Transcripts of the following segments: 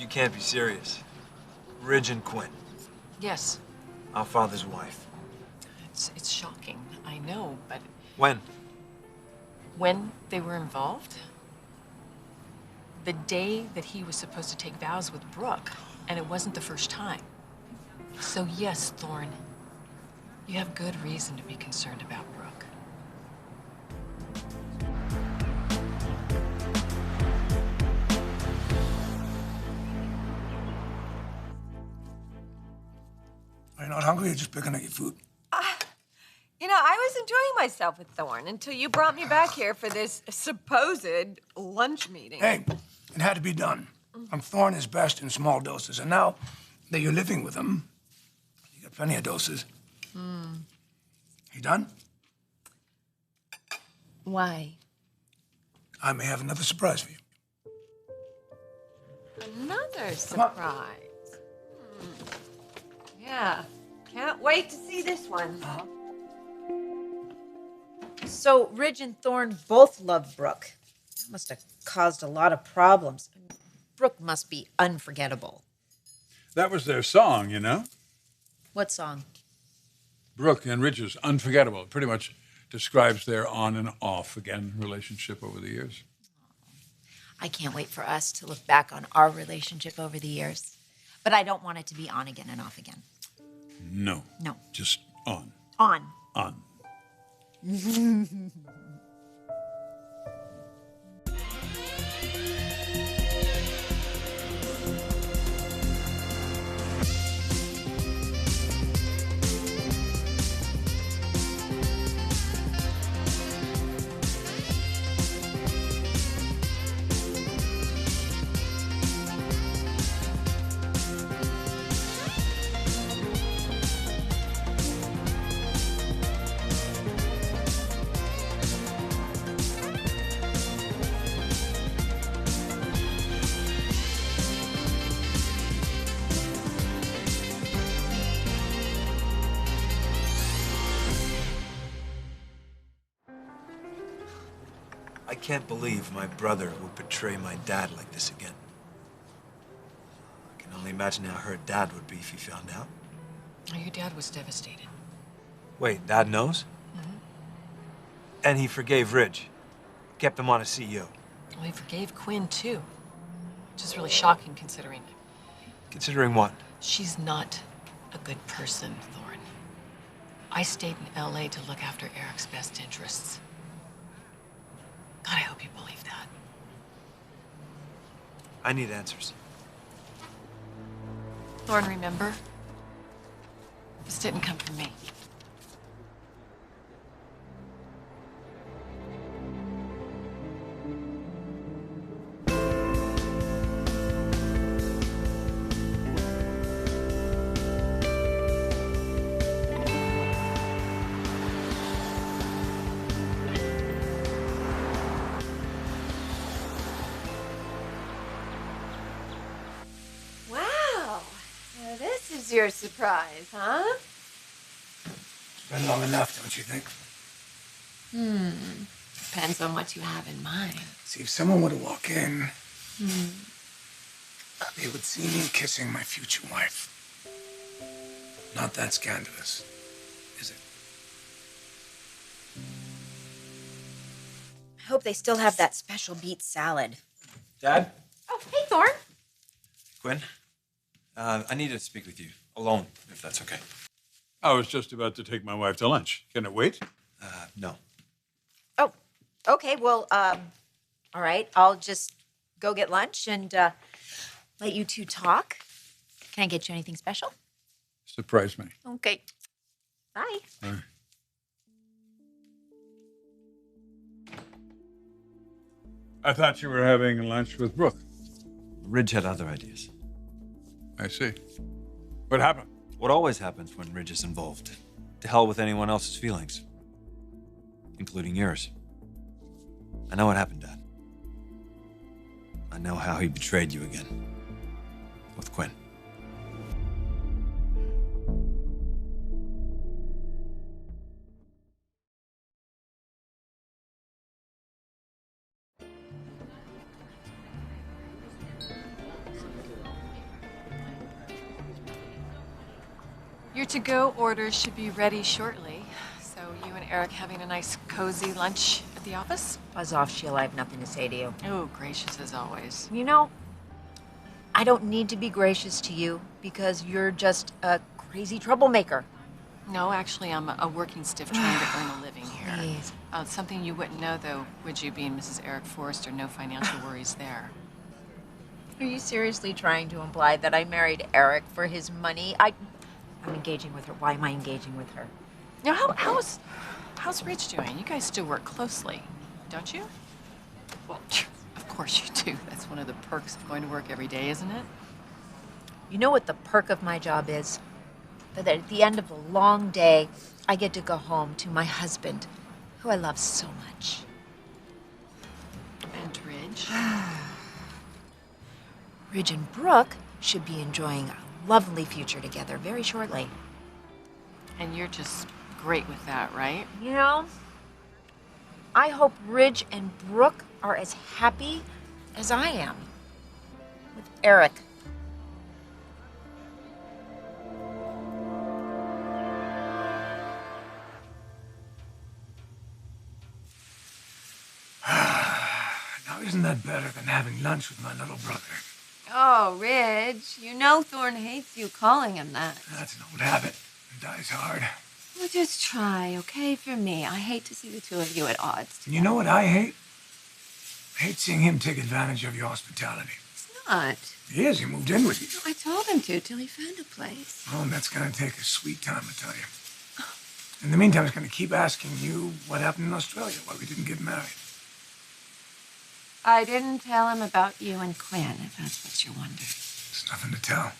You can't be serious. Ridge and Quinn, Yes. our father's wife. It's shocking, I know, but When? when they were involved, the day that he was supposed to take vows with Brooke, and it wasn't the first time. So yes, Thorne, you have good reason to be concerned about Brooke. Are you not hungry or just picking at your food? I was enjoying myself with Thorne until you brought me back here for this supposed lunch meeting. Hey, it had to be done. And Thorne is best in small doses. And now that you're living with him, you got plenty of doses. You done? Why? I may have another surprise for you. Another surprise. Yeah, can't wait to see this one. So Ridge and Thorne both love Brooke. That must have caused a lot of problems. Brooke must be unforgettable. That was their song, you know? What song? Brooke and Ridge's Unforgettable. It pretty much describes their on and off again relationship over the years. I can't wait for us to look back on our relationship over the years. But I don't want it to be on again and off again. No. No. Just on. On. On. I can't believe my brother would betray my dad like this again. I can only imagine how hurt Dad would be if he found out. Your dad was devastated. Wait, Dad knows? And he forgave Ridge. Kept him on as CEO. Well, he forgave Quinn, too. Which is really shocking considering Considering what? she's not a good person, Thorne. I stayed in LA to look after Eric's best interests. God, I hope you believe that. I need answers. Thorne, remember? This didn't come from me. Wow, now this is your surprise, huh? Been long enough, don't you think? Depends on what you have in mind. See, if someone were to walk in, they would see me kissing my future wife. Not that scandalous, is it? I hope they still have that special beet salad. Dad? Oh, hey, Thorne. Quinn? I need to speak with you. Alone, if that's okay. I was just about to take my wife to lunch. Can it wait? No. Oh, okay. Well, all right. I'll just go get lunch and let you two talk. Can I get you anything special? Surprise me. Okay. Bye. All right. I thought you were having lunch with Brooke. Ridge had other ideas. I see. What happened? What always happens when Ridge is involved. To hell with anyone else's feelings. Including yours. I know what happened, Dad. I know how he betrayed you again. With Quinn. Your to-go orders should be ready shortly. So you and Eric having a nice cozy lunch at the office? Buzz off, Sheila. I have nothing to say to you. Oh, gracious as always. You know, I don't need to be gracious to you because you're just a crazy troublemaker. No, actually, I'm a working stiff trying to earn a living here. Please. Something you wouldn't know, though, would you, being Mrs. Eric Forrester? No financial worries there. Are you seriously trying to imply that I married Eric for his money? I'm engaging with her. Why am I engaging with her? Now, how's Rich doing? You guys still work closely, don't you? Well, of course you do. That's one of the perks of going to work every day, isn't it? You know what the perk of my job is? That at the end of a long day, I get to go home to my husband, who I love so much. And Ridge? Ridge and Brooke should be enjoying a lovely future together very shortly. And you're just great with that, right? You know, I hope Ridge and Brooke are as happy as I am with Eric. Now, isn't that better than having lunch with my little brother? Oh, Ridge, you know Thorne hates you calling him that. That's an old habit. It dies hard. Well, just try, okay, for me. I hate to see the two of you at odds. And you know what I hate? I hate seeing him take advantage of your hospitality. It's not. He is. He moved in with you. I told him to till he found a place. Oh, and that's going to take a sweet time, I tell you. In the meantime, he's going to keep asking you what happened in Australia, why we didn't get married. I didn't tell him about you and Quinn, if that's what you wondered. There's nothing to tell.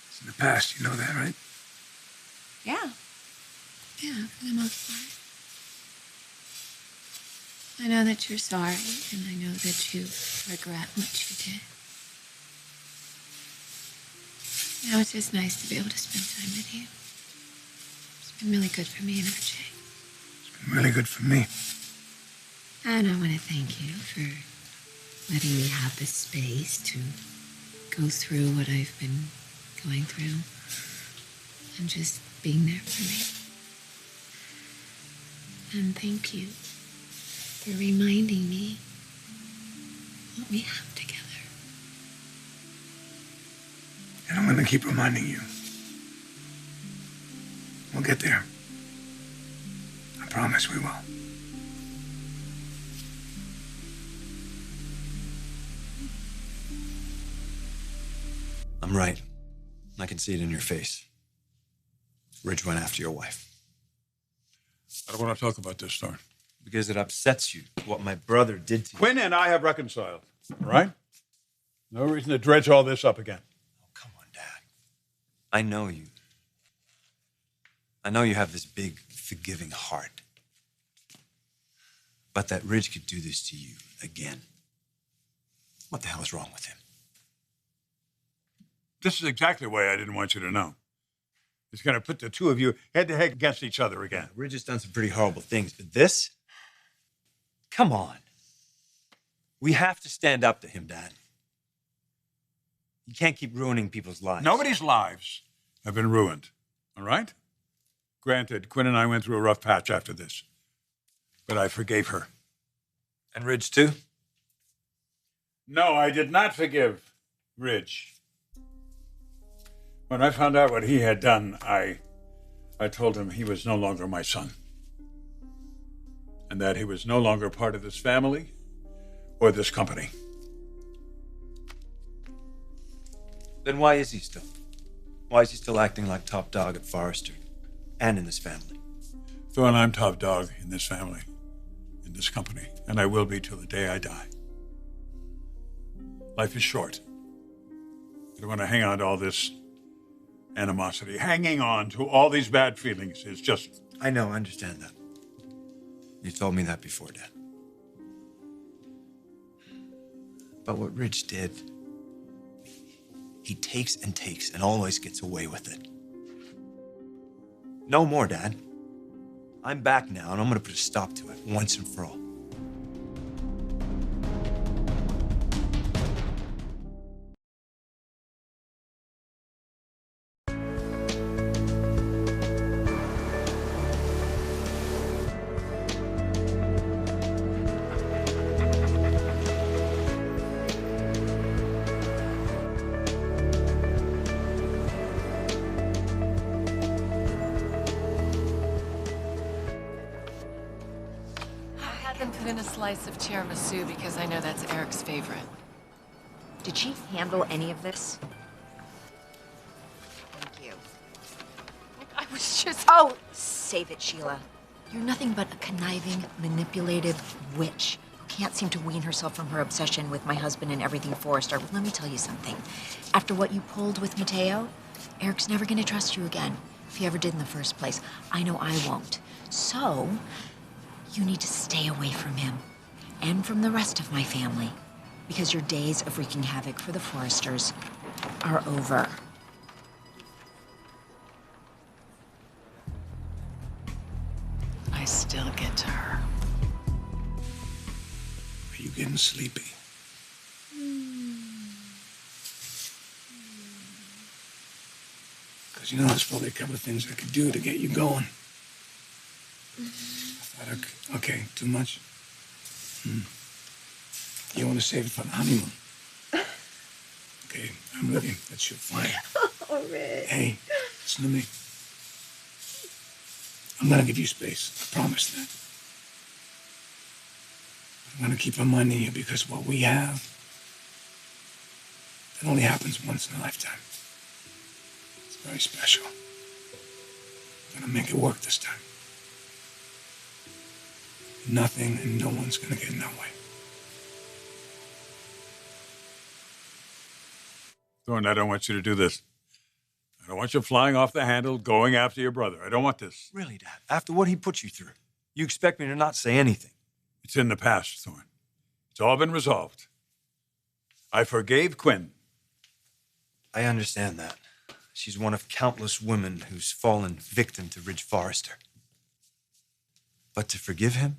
It's in the past, you know that, right? Yeah. Yeah, for the most part. I know that you're sorry, and I know that you regret what you did. Now it's just nice to be able to spend time with you. It's been really good for me and RJ. It's been really good for me. And I want to thank you for letting me have the space to go through what I've been going through and just being there for me. And thank you for reminding me what we have together. And I'm going to keep reminding you. We'll get there. I promise we will. I'm right. I can see it in your face. Ridge went after your wife. I don't want to talk about this, Thorne. Because it upsets you what my brother did to you. Quinn and I have reconciled, all right? No reason to dredge all this up again. Oh, come on, Dad. I know you. I know you have this big, forgiving heart. But that Ridge could do this to you again. What the hell is wrong with him? This is exactly why I didn't want you to know. It's going to put the two of you head to head against each other again. Ridge has done some pretty horrible things, but this? Come on. We have to stand up to him, Dad. You can't keep ruining people's lives. Nobody's lives have been ruined, all right? Granted, Quinn and I went through a rough patch after this, but I forgave her. And Ridge, too? No, I did not forgive Ridge. When I found out what he had done, I told him he was no longer my son. And that he was no longer part of this family or this company. Then why is he still? Why is he still acting like top dog at Forrester and in this family? Thorne, I'm top dog in this family, in this company, and I will be till the day I die. Life is short. I don't want to hang on to all this animosity. Hanging on to all these bad feelings is just... I know, I understand that. You told me that before, Dad. But what Ridge did, he takes and always gets away with it. No more, Dad. I'm back now, and I'm gonna put a stop to it once and for all. in a slice of tiramisu because I know that's Eric's favorite. Did she handle any of this? Thank you. I was just... Oh, save it, Sheila. You're nothing but a conniving, manipulative witch who can't seem to wean herself from her obsession with my husband and everything Forrester. But let me tell you something. After what you pulled with Mateo, Eric's never going to trust you again, if he ever did in the first place. I know I won't. So, you need to stay away from him and from the rest of my family, because your days of wreaking havoc for the Forresters are over. I still get to her. Are you getting sleepy? Because you know, there's probably a couple of things I could do to get you going. I thought, okay, too much? You want to save it for the honeymoon? Okay, I'm ready. That's your fine. All right. Hey, listen to me. I'm gonna give you space. I promise that. But I'm gonna keep my mind on you because what we have, it only happens once in a lifetime. It's very special. I'm gonna make it work this time. Nothing and no one's gonna get in our way. Thorne, I don't want you to do this. I don't want you flying off the handle, going after your brother. I don't want this. Really, Dad? After what he put you through, you expect me to not say anything? It's in the past, Thorne. It's all been resolved. I forgave Quinn. I understand that. She's one of countless women who's fallen victim to Ridge Forrester. But to forgive him?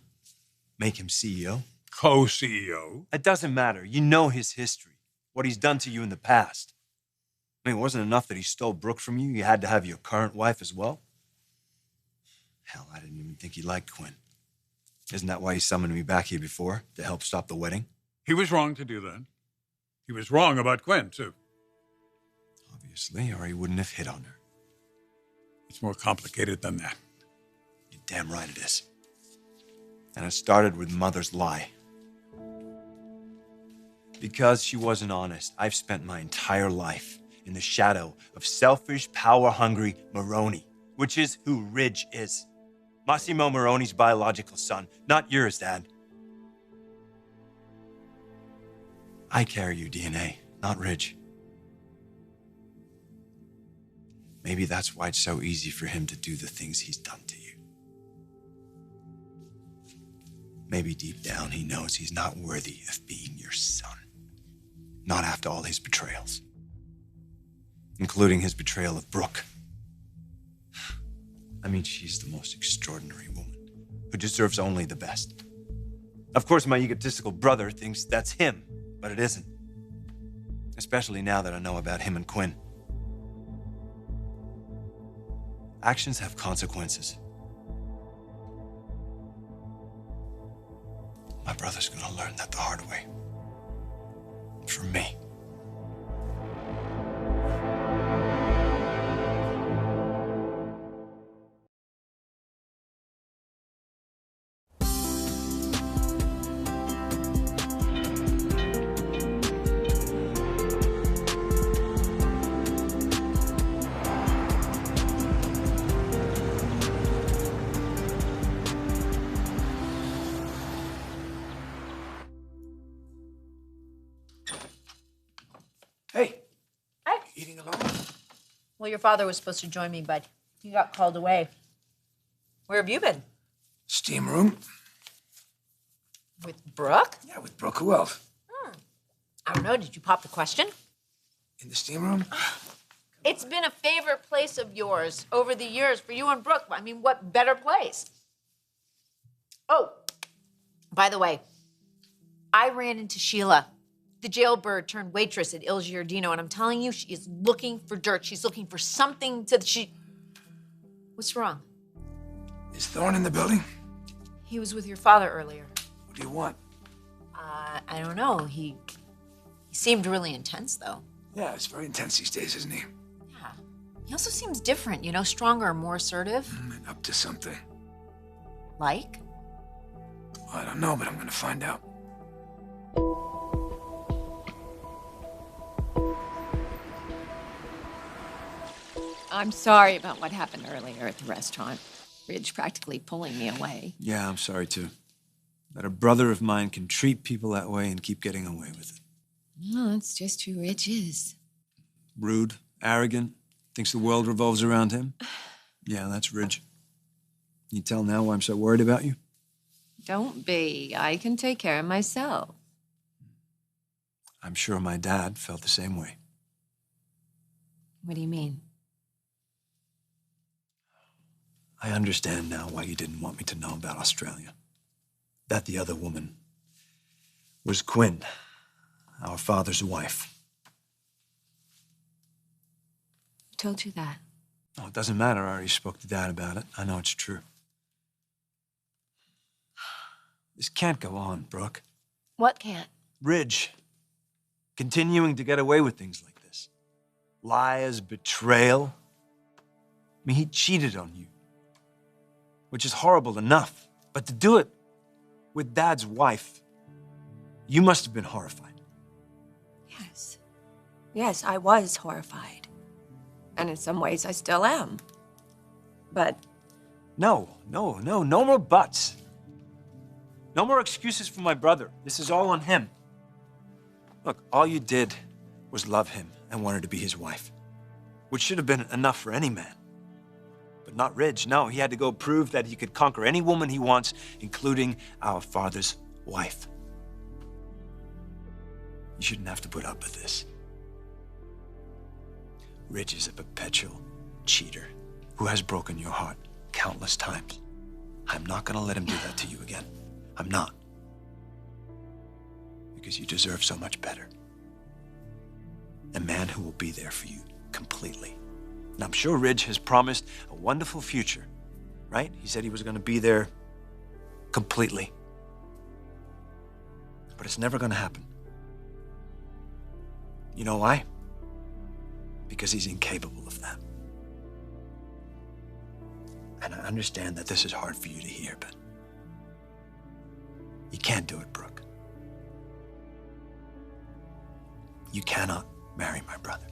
Make him CEO? Co-CEO? It doesn't matter. You know his history. What he's done to you in the past. I mean, it wasn't enough that he stole Brooke from you. You had to have your current wife as well? Hell, I didn't even think he liked Quinn. Isn't that why he summoned me back here before? To help stop the wedding? He was wrong to do that. He was wrong about Quinn, too. Obviously, or he wouldn't have hit on her. It's more complicated than that. You're damn right it is. And it started with Mother's lie. Because she wasn't honest, I've spent my entire life in the shadow of selfish, power-hungry Maroney, which is who Ridge is. Massimo Maroney's biological son, not yours, Dad. I carry your DNA, not Ridge. Maybe that's why it's so easy for him to do the things he's done to you. Maybe deep down he knows he's not worthy of being your son. Not after all his betrayals. Including his betrayal of Brooke. I mean, she's the most extraordinary woman who deserves only the best. Of course, my egotistical brother thinks that's him, but it isn't. Especially now that I know about him and Quinn. Actions have consequences. My brother's gonna learn that the hard way. From me. Hey, Hi. eating alone? Well, your father was supposed to join me, but he got called away. Where have you been? Steam room? With Brooke? Yeah, with Brooke. Who else? I don't know. Did you pop the question? In the steam room? It's been a favorite place of yours over the years for you and Brooke. I mean, what better place? Oh, by the way, I ran into Sheila, the jailbird turned waitress at Il Giardino, and I'm telling you, she is looking for dirt. She's looking for something What's wrong? Is Thorne in the building? He was with your father earlier. What do you want? I don't know. He seemed really intense, though. Yeah, it's very intense these days, isn't he? Yeah. He also seems different, you know, stronger, more assertive. And up to something. Like? I don't know, but I'm gonna find out. I'm sorry about what happened earlier at the restaurant. Ridge practically pulling me away. Yeah, I'm sorry too. That a brother of mine can treat people that way and keep getting away with it. No, it's just who Ridge is. Rude, arrogant, thinks the world revolves around him. Yeah, that's Ridge. You tell now why I'm so worried about you? Don't be. I can take care of myself. I'm sure my dad felt the same way. What do you mean? I understand now why you didn't want me to know about Australia. That the other woman was Quinn, our father's wife. Who told you that? Oh, it doesn't matter. I already spoke to Dad about it. I know it's true. This can't go on, Brooke. What can't? Ridge, continuing to get away with things like this. Lies, betrayal. I mean, he cheated on you, which is horrible enough. But to do it with Dad's wife, you must have been horrified. Yes. Yes, I was horrified. And in some ways, I still am. But No more buts. No more excuses for my brother. This is all on him. Look, all you did was love him and wanted to be his wife, which should have been enough for any man. But not Ridge. No, he had to go prove that he could conquer any woman he wants, including our father's wife. You shouldn't have to put up with this. Ridge is a perpetual cheater who has broken your heart countless times. I'm not gonna let him do that to you again. I'm not. Because you deserve so much better. A man who will be there for you completely. And I'm sure Ridge has promised a wonderful future, right? He said he was gonna be there completely. But it's never gonna happen. You know why? Because he's incapable of that. And I understand that this is hard for you to hear, but you can't do it, Brooke. You cannot marry my brother.